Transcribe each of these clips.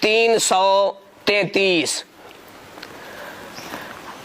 333।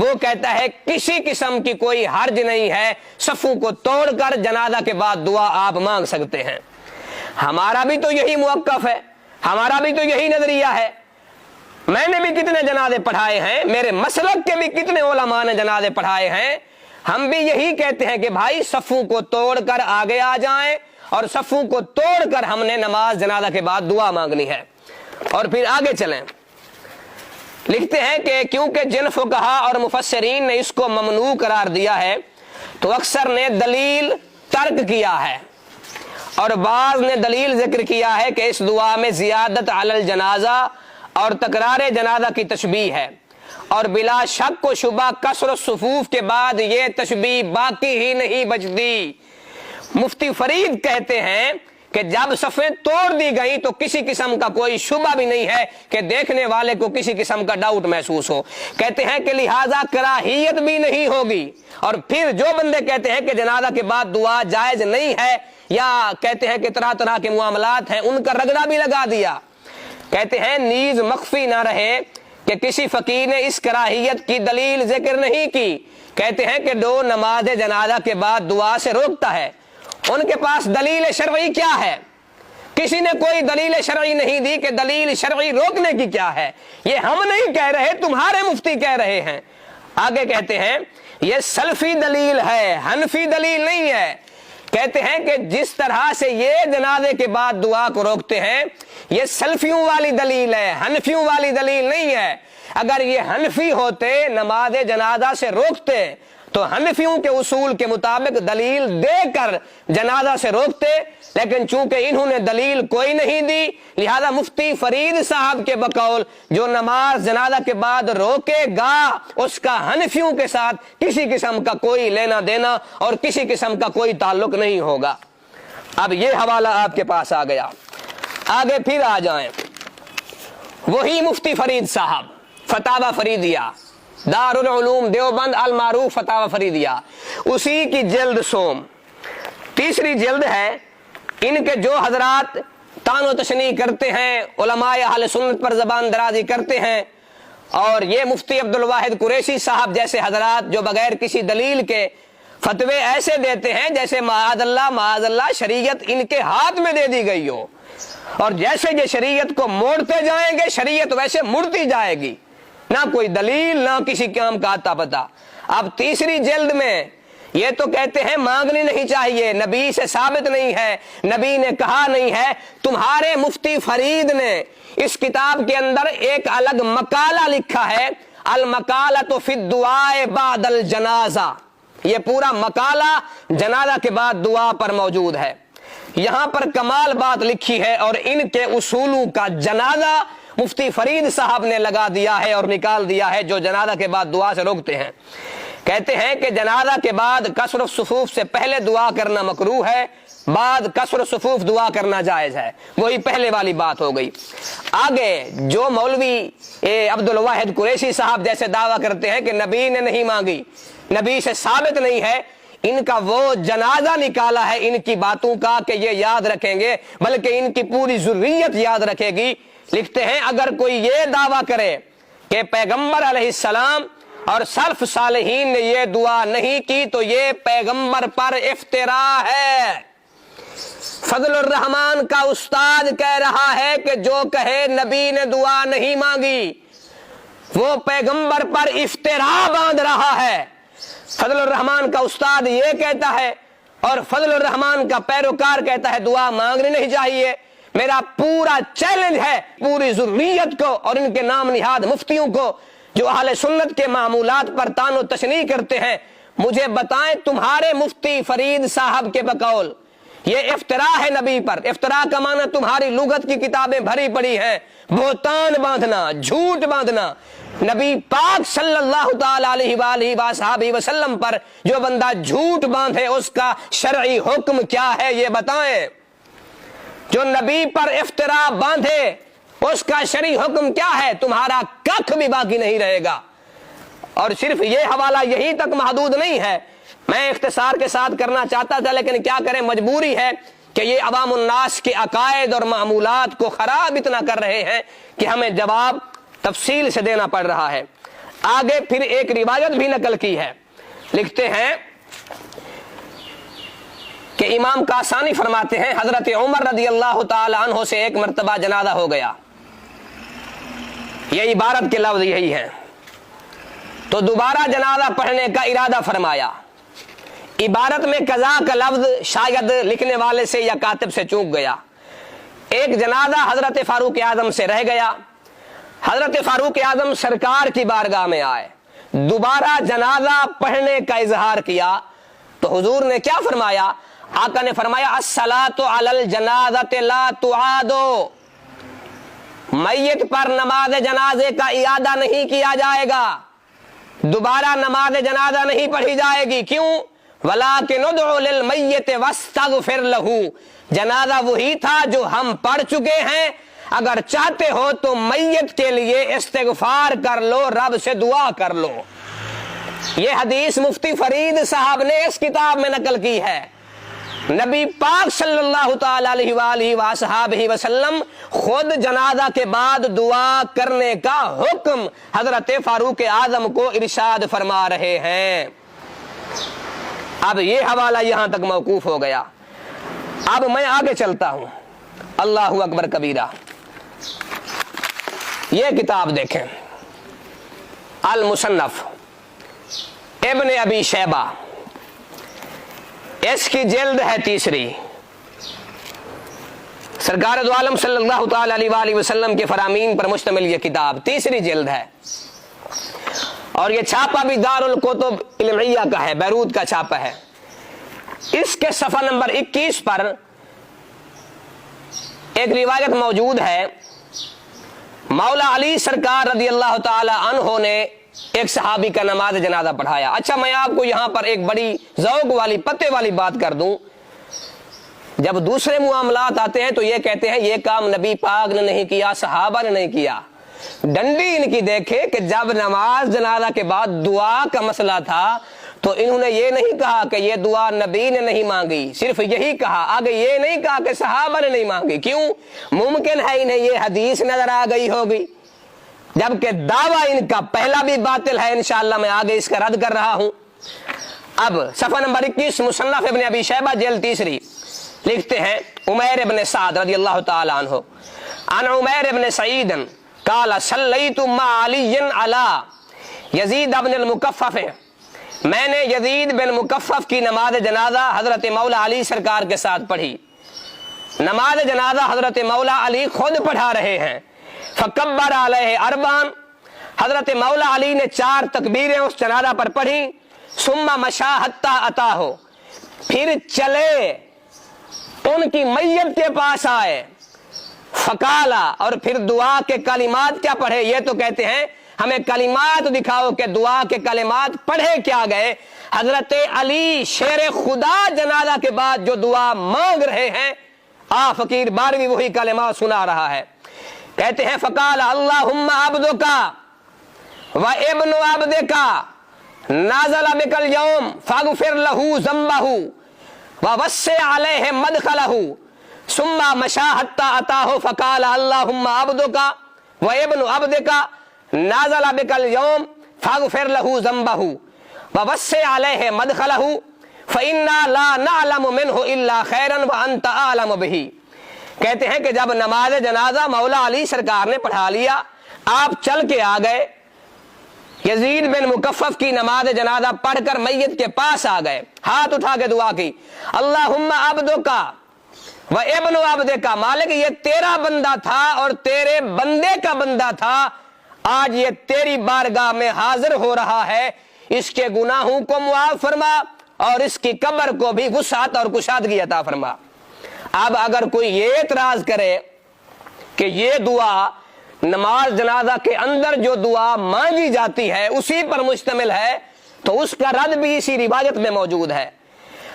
وہ کہتا ہے کسی قسم کی کوئی حرج نہیں ہے، صفوں کو توڑ کر جنازہ کے بعد دعا آپ مانگ سکتے ہیں۔ ہمارا بھی تو یہی موقف ہے، ہمارا بھی تو یہی نظریہ ہے۔ میں نے بھی کتنے جنازے پڑھائے ہیں، میرے مسلک کے بھی کتنے علماء نے جنازے پڑھائے ہیں، ہم بھی یہی کہتے ہیں کہ بھائی صفوں کو توڑ کر آگے آ جائیں، اور صفوں کو توڑ کر ہم نے نماز جنازہ کے بعد دعا مانگنی ہے۔ اور پھر آگے چلیں، لکھتے ہیں کہ کیونکہ جن فقہا اور مفسرین نے اس کو ممنوع قرار دیا ہے تو اکثر نے دلیل ترک کیا ہے، اور بعض نے دلیل ذکر کیا ہے کہ اس دعا میں زیادت علی الجنازہ اور تکرار جنازہ کی تشبیہ ہے، اور بلا شک و شبہ کسر الصفوف کے بعد یہ تشبیہ باقی ہی نہیں بچتی۔ مفتی فرید کہتے ہیں کہ جب صفیں توڑ دی گئی تو کسی قسم کا کوئی شبہ بھی نہیں ہے کہ دیکھنے والے کو کسی قسم کا ڈاؤٹ محسوس ہو۔ کہتے ہیں کہ لہٰذا کراہیت بھی نہیں ہوگی، اور پھر جو بندے کہتے ہیں کہ جنازہ کے بعد دعا جائز نہیں ہے، یا کہتے ہیں کہ طرح طرح کے معاملات ہیں، ان کا رگڑا بھی لگا دیا۔ کہتے ہیں نیز مخفی نہ رہے کہ کسی فقیر نے اس کراہیت کی دلیل ذکر نہیں کی۔ کہتے ہیں کہ جو نماز جنازہ کے بعد دعا سے روکتا ہے، ان کے پاس دلیل شرعی کیا ہے؟ کسی نے کوئی دلیل شرعی نہیں دی کہ دلیل شرعی روکنے کی کیا ہے۔ یہ ہم نہیں کہہ رہے، تمہارے مفتی کہہ رہے ہیں۔ آگے کہتے ہیں یہ سلفی دلیل ہے، حنفی دلیل نہیں ہے۔ کہتے ہیں کہ جس طرح سے یہ جنازے کے بعد دعا کو روکتے ہیں، یہ سلفیوں والی دلیل ہے، حنفیوں والی دلیل نہیں ہے۔ اگر یہ حنفی ہوتے نماز جنازہ سے روکتے تو حنفیوں کے اصول کے مطابق دلیل دے کر جنازہ سے روکتے، لیکن چونکہ انہوں نے دلیل کوئی نہیں دی، لہذا مفتی فرید صاحب کے بقول جو نماز جنازہ کے بعد روکے گا اس کا حنفیوں کے ساتھ کسی قسم کا کوئی لینا دینا اور کسی قسم کا کوئی تعلق نہیں ہوگا۔ اب یہ حوالہ آپ کے پاس آ گیا۔ آگے پھر آ جائیں، وہی مفتی فرید صاحب، فتاوی فریدیہ، دار العلوم دیوبند المعروف فتاوی فریدیہ، اسی کی جلد سوم، تیسری جلد ہے۔ ان کے جو حضرات تان و تشنیع کرتے ہیں، علماء اہل سنت پر زبان درازی کرتے ہیں، اور یہ مفتی عبدالواحد قریشی صاحب جیسے حضرات جو بغیر کسی دلیل کے فتوے ایسے دیتے ہیں جیسے معاذ اللہ شریعت ان کے ہاتھ میں دے دی گئی ہو، اور جیسے یہ شریعت کو موڑتے جائیں گے شریعت ویسے مڑتی جائے گی، نہ کوئی دلیل نہ کسی کام کا آتا پتا۔ اب تیسری جلد میں یہ تو کہتے ہیں مانگنی نہیں چاہیے، نبی سے ثابت نہیں ہے، نبی نے کہا نہیں ہے۔ تمہارے مفتی فرید نے اس کتاب کے اندر ایک الگ مقالہ لکھا ہے، المقالۃ فی الدعاء بعد الجنازہ، یہ پورا مقالہ جنازہ کے بعد دعا پر موجود ہے۔ یہاں پر کمال بات لکھی ہے، اور ان کے اصولوں کا جنازہ مفتی فرید صاحب نے لگا دیا ہے اور نکال دیا ہے جو جنازہ کے بعد دعا سے روکتے ہیں۔ کہتے ہیں کہ جنازہ کے بعد کسر الصفوف سے پہلے دعا کرنا مکروہ ہے، بعد کسر الصفوف دعا کرنا جائز ہے، وہی پہلے والی بات ہو گئی۔ آگے جو مولوی عبدالواحد قریشی صاحب جیسے دعویٰ کرتے ہیں کہ نبی نے نہیں مانگی، نبی سے ثابت نہیں ہے، ان کا وہ جنازہ نکالا ہے ان کی باتوں کا کہ یہ یاد رکھیں گے، بلکہ ان کی پوری ذریت یاد رکھے گی۔ لکھتے ہیں اگر کوئی یہ دعویٰ کرے کہ پیغمبر علیہ السلام اور سلف صالحین نے یہ دعا نہیں کی تو یہ پیغمبر پر افتراء ہے۔ فضل الرحمان کا استاد کہہ رہا ہے کہ جو کہے نبی نے دعا نہیں مانگی وہ پیغمبر پر افتراء باندھ رہا ہے۔ فضل الرحمان کا استاد یہ کہتا ہے، اور فضل الرحمان کا پیروکار کہتا ہے دعا مانگنی نہیں چاہیے۔ میرا پورا چیلنج ہے پوری ذریت کو اور ان کے نام نہاد مفتیوں کو جو اہل سنت کے معمولات پر تان و تشنیع کرتے ہیں، مجھے بتائیں تمہارے مفتی فرید صاحب کے بقول یہ افتراء ہے نبی پر۔ افتراء کا معنی تمہاری لغت کی کتابیں بھری پڑی ہیں، بہتان باندھنا، جھوٹ باندھنا۔ نبی پاک صلی اللہ تعالی علیہ وآلہ وصحبہ وسلم پر جو بندہ جھوٹ باندھے اس کا شرعی حکم کیا ہے یہ بتائیں۔ جو نبی پر افتراء باندھے اس کا شرعی حکم کیا ہے؟ تمہارا ککھ بھی باقی نہیں رہے گا۔ اور صرف یہ حوالہ یہی تک محدود نہیں ہے، میں اختصار کے ساتھ کرنا چاہتا تھا لیکن کیا کریں، مجبوری ہے کہ یہ عوام الناس کے عقائد اور معمولات کو خراب اتنا کر رہے ہیں کہ ہمیں جواب تفصیل سے دینا پڑ رہا ہے۔ آگے پھر ایک روایت بھی نقل کی ہے، لکھتے ہیں کہ امام کاسانی فرماتے ہیں حضرت عمر رضی اللہ تعالی عنہ سے ایک مرتبہ جنازہ ہو گیا، یہ عبارت کے لفظ یہی ہیں، تو دوبارہ جنازہ پڑھنے کا ارادہ فرمایا۔ عبارت میں قضا کا لفظ شاید لکھنے والے سے یا کاتب سے چوک گیا۔ ایک جنازہ حضرت فاروق اعظم سے رہ گیا، حضرت فاروق اعظم سرکار کی بارگاہ میں آئے، دوبارہ جنازہ پڑھنے کا اظہار کیا تو حضور نے کیا فرمایا؟ آقا نے فرمایا الصلاۃ علی الجنازۃ لا تعاد، میت پر نماز جنازے کا اعادہ نہیں کیا جائے گا، دوبارہ نماز جنازہ نہیں پڑھی جائے گی۔ کیوں؟ وَلَٰكِنْ اُدْعُ لِلْمَيِّتِ وَاسْتَغْفِرْ لَهُ، جنازہ وہی تھا جو ہم پڑھ چکے ہیں، اگر چاہتے ہو تو میت کے لیے استغفار کر لو، رب سے دعا کر لو۔ یہ حدیث مفتی فرید صاحب نے اس کتاب میں نقل کی ہے۔ نبی پاک صلی اللہ تعالی علیہ وآلہ وصحبہ وسلم خود جنازہ کے بعد دعا کرنے کا حکم حضرت فاروق اعظم کو ارشاد فرما رہے ہیں۔ اب یہ حوالہ یہاں تک موقوف ہو گیا، اب میں آگے چلتا ہوں۔ اللہ اکبر کبیرہ، یہ کتاب دیکھیں، المصنف ابن ابی شیبہ، اس کی جلد ہے 3، سرکار دو عالم صلی اللہ تعالی علیہ وآلہ وسلم کے فرامین پر مشتمل یہ کتاب 3 جلد ہے، اور یہ چھاپا بھی دار الکتب علمیہ کا ہے، بیروت کا چھاپا ہے۔ اس کے صفحہ نمبر 21 پر ایک روایت موجود ہے، مولا علی سرکار رضی اللہ تعالی عنہ نے ایک صحابی کا نماز جنازہ پڑھایا۔ اچھا، میں آپ کو یہاں پر ایک بڑی ذوق والی پتے والی بات کر دوں، جب دوسرے معاملات آتے ہیں تو یہ کہتے ہیں یہ کام نبی پاک نے نہیں کیا، صحابہ نے نہیں کیا۔ ڈنڈی ان کی دیکھے کہ جب نماز جنازہ کے بعد دعا کا مسئلہ تھا تو انہوں نے یہ نہیں کہا کہ یہ دعا نبی نے نہیں مانگی، صرف یہی کہا، آگے یہ نہیں کہا کہ صحابہ نے نہیں مانگی۔ کیوں؟ ممکن ہے انہیں یہ حدیث نظر آ گئی ہوگی، جبکہ دعویٰ ان کا پہلا بھی باطل ہے، انشاءاللہ میں آگے اس کا رد کر رہا ہوں۔ اب صفحہ نمبر 21 مصنف ابن ابی شیبہ جلد 3 لکھتے ہیں عمیر ابن سعد رضی اللہ تعالی عنہ عن عمیر ابن سعید قال صلیت مع علی علی یزید ابن المکفف، میں نے یزید بن مکفف کی نماز جنازہ حضرت مولا علی سرکار کے ساتھ پڑھی۔ نماز جنازہ حضرت مولا علی خود پڑھا رہے ہیں۔ فکبر علیہ اربعا، حضرت مولا علی نے 4 تکبیریں اس جنازہ پر پڑھی۔ ثم مشى حتى اتاه، پھر چلے ان کی میت کے پاس آئے۔ فقالا، اور پھر دعا کے کلمات کیا پڑھے؟ یہ تو کہتے ہیں ہمیں کلمات دکھاؤ کہ دعا کے کلمات پڑھے کیا گئے۔ حضرت علی شیر خدا جنازہ کے بعد جو دعا مانگ رہے ہیں، فقیر بارہویں وہی کلمات سنا رہا ہے۔ کہتے ہیں فقال اللہم عبدک و ابن عبدک نازل بک اليوم فاغفر له ذنبه ووسع علیہ مدخلہ ثم مشى حتى اتاه فقال اللهم عبدك وابن عبدك نازل بك اليوم فاغفر له ذنبه ووسع عليه مدخله فإنا لا نعلم منه الا خيرا وانت اعلم به۔ کہتے ہیں کہ جب نماز جنازہ مولا علی سرکار نے پڑھا لیا، آپ چل کے آ گئے، یزید بن مکفف کی نماز جنازہ پڑھ کر میت کے پاس آ گئے، ہاتھ اٹھا کے دعا کی، اللہم عبدکا و ابن عبدکا، مالک یہ تیرا بندہ تھا اور تیرے بندے کا بندہ تھا، آج یہ تیری بارگاہ میں حاضر ہو رہا ہے، اس کے گناہوں کو معاف فرما اور اس کی قبر کو بھی وسعت اور کشادگی عطا فرما۔ اب اگر کوئی یہ اعتراض کرے کہ یہ دعا نماز جنازہ کے اندر جو دعا مانگی جاتی ہے اسی پر مشتمل ہے، تو اس کا رد بھی اسی روایت میں موجود ہے۔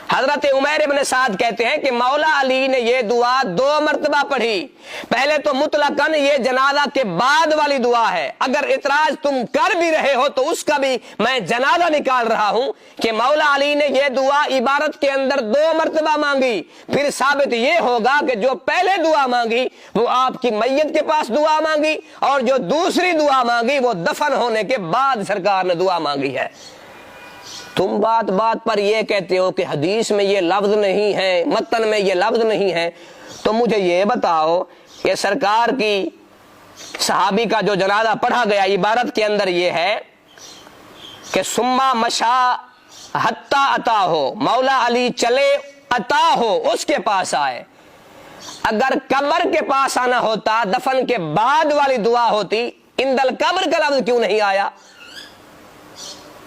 حضرت عمیر ابن سعد کہتے ہیں کہ مولا علی نے یہ دعا 2 مرتبہ پڑھی. پہلے تو مطلقاً یہ جنازہ کے بعد والی دعا ہے, اگر اعتراض تم کر بھی رہے ہو تو اس کا بھی میں جنازہ نکال رہا ہوں کہ مولا علی نے یہ دعا عبارت کے اندر 2 مرتبہ مانگی. پھر ثابت یہ ہوگا کہ جو پہلے دعا مانگی وہ آپ کی میت کے پاس دعا مانگی, اور جو دوسری دعا مانگی وہ دفن ہونے کے بعد سرکار نے دعا مانگی ہے. تم بات بات پر یہ کہتے ہو کہ حدیث میں یہ لفظ نہیں ہے, متن میں یہ لفظ نہیں ہے, تو مجھے یہ بتاؤ کہ سرکار کی صحابی کا جو جنازہ پڑھا گیا عبارت کے اندر یہ ہے کہ سما مشا حتی عطا ہو, مولا علی چلے عطا ہو اس کے پاس آئے. اگر قبر کے پاس آنا ہوتا دفن کے بعد والی دعا ہوتی, اندل قبر کا لفظ کیوں نہیں آیا؟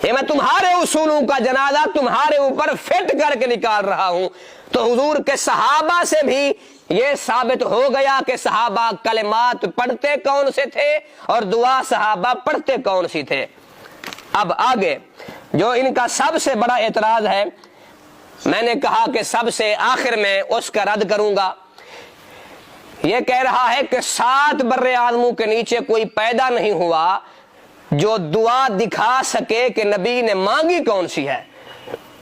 یہ میں تمہارے اصولوں کا جنازہ تمہارے اوپر فٹ کر کے نکال رہا ہوں. تو حضور کے صحابہ سے بھی یہ ثابت ہو گیا کہ صحابہ کلمات پڑھتے کون سے تھے اور دعا صحابہ پڑھتے کون سی تھے. اب آگے جو ان کا سب سے بڑا اعتراض ہے, میں نے کہا کہ سب سے آخر میں اس کا رد کروں گا. یہ کہہ رہا ہے کہ 7 بر اعظموں کے نیچے کوئی پیدا نہیں ہوا جو دعا دکھا سکے کہ نبی نے مانگی کون سی ہے,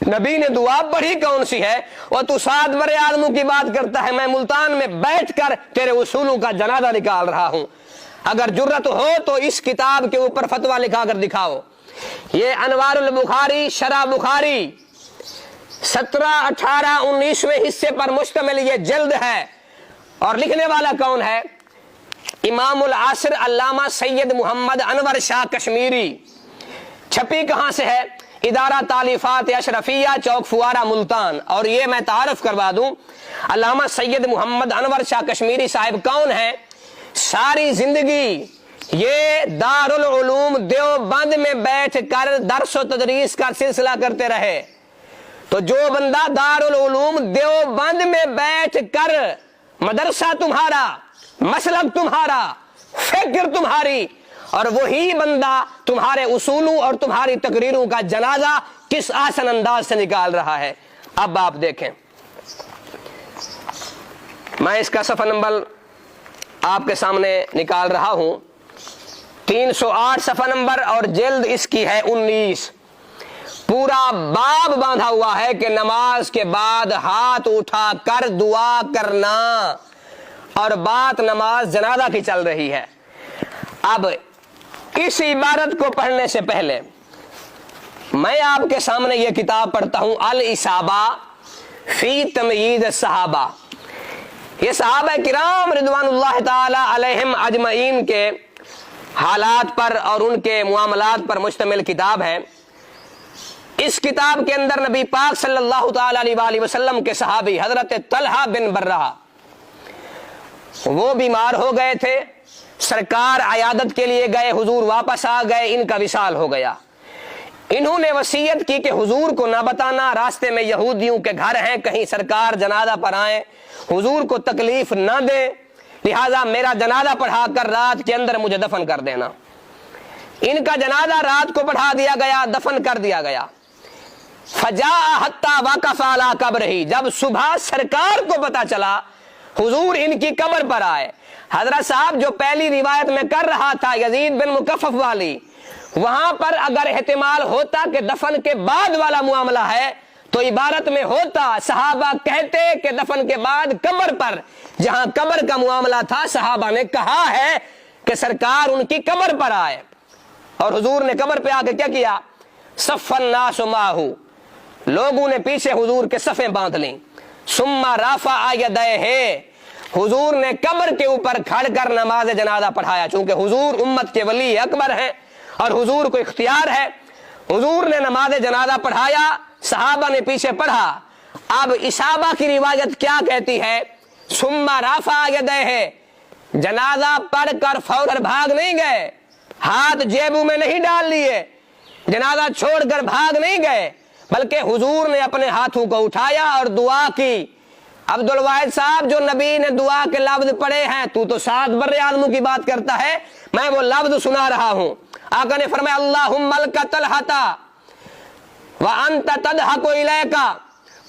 نبی نے دعا پڑھی کون سی ہے. اور تو 7 بر اعظموں کی بات کرتا ہے, میں ملتان میں بیٹھ کر تیرے اصولوں کا جنازہ نکال رہا ہوں. اگر جرت ہو تو اس کتاب کے اوپر فتویٰ لکھا کر دکھاؤ. یہ انوار البخاری شرح بخاری 17, 18, 19ویں حصے پر مشتمل یہ جلد ہے, اور لکھنے والا کون ہے؟ امام العصر علامہ سید محمد انور شاہ کشمیری. چھپی کہاں سے ہے؟ ادارہ تالیفات اشرفیہ, چوک فوارہ, ملتان. اور یہ میں تعارف کروا دوں, علامہ سید محمد انور شاہ کشمیری صاحب کون ہیں؟ ساری زندگی یہ دارالعلوم دیوبند میں بیٹھ کر درس و تدریس کا سلسلہ کرتے رہے. تو جو بندہ دارالعلوم دیوبند میں بیٹھ کر مدرسہ تمہارا, مسلک تمہارا, فکر تمہاری, اور وہی بندہ تمہارے اصولوں اور تمہاری تقریروں کا جنازہ کس آسن انداز سے نکال رہا ہے. اب آپ دیکھیں, میں اس کا صفحہ نمبر آپ کے سامنے نکال رہا ہوں, 308 صفحہ نمبر, اور جلد اس کی ہے 19. پورا باب باندھا ہوا ہے کہ نماز کے بعد ہاتھ اٹھا کر دعا کرنا, اور بات نماز جنازہ کی چل رہی ہے. اب اس عبارت کو پڑھنے سے پہلے میں آپ کے سامنے یہ کتاب پڑھتا ہوں, الاصابہ فی تمییز الصحابہ. یہ صحابہ کرام رضوان اللہ تعالی علیہم اجمعین کے حالات پر اور ان کے معاملات پر مشتمل کتاب ہے. اس کتاب کے اندر نبی پاک صلی اللہ تعالی علیہ وآلہ وسلم کے صحابی حضرت طلحہ بن برہ وہ بیمار ہو گئے تھے, سرکار عیادت کے لیے گئے, حضور واپس آ گئے, ان کا وصال ہو گیا. انہوں نے وصیت کی کہ حضور کو نہ بتانا, راستے میں یہودیوں کے گھر ہیں, کہیں سرکار جنازہ پر آئیں, حضور کو تکلیف نہ دیں, لہذا میرا جنازہ پڑھا کر رات کے اندر مجھے دفن کر دینا. ان کا جنازہ رات کو پڑھا دیا گیا, دفن کر دیا گیا. فجاء حتی وقف علی قبرہ, جب صبح سرکار کو پتا چلا حضور ان کی قبر پر آئے. حضرت صاحب جو پہلی روایت میں کر رہا تھا یزید بن مکفف والی, وہاں پر اگر احتمال ہوتا کہ دفن کے بعد والا معاملہ ہے تو عبارت میں ہوتا, صحابہ کہتے کہ دفن کے بعد قبر پر, جہاں قبر کا معاملہ تھا صحابہ نے کہا ہے کہ سرکار ان کی قبر پر آئے. اور حضور نے قبر پہ آ کے کیا کیا؟ صف الناس معہ, لوگوں نے پیچھے حضور کے صفیں باندھ لیں. ثم رفع یدیہ, حضور نے قبر کے اوپر کھڑ کر نماز جنازہ پڑھایا. چونکہ حضور امت کے ولی اکبر ہیں اور حضور کو اختیار ہے, حضور نے نماز جنازہ پڑھایا, صحابہ نے پیچھے پڑھا. اب اصابہ کی روایت کیا کہتی ہے؟ ثم رفع یدیہ, جنازہ پڑھ کر فوراً بھاگ نہیں گئے, ہاتھ جیبوں میں نہیں ڈال لیے, جنازہ چھوڑ کر بھاگ نہیں گئے, بلکہ حضور نے اپنے ہاتھوں کو اٹھایا اور دعا کی. عبد الواحد صاحب جو نبی نے دعا کے لفظ پڑھے ہیں, تو 7 بر اعظموں کی بات کرتا ہے, میں وہ لفظ سنا رہا ہوں. آقا نے فرمایا اللہم ملک طلحہ وانت تضحک الیک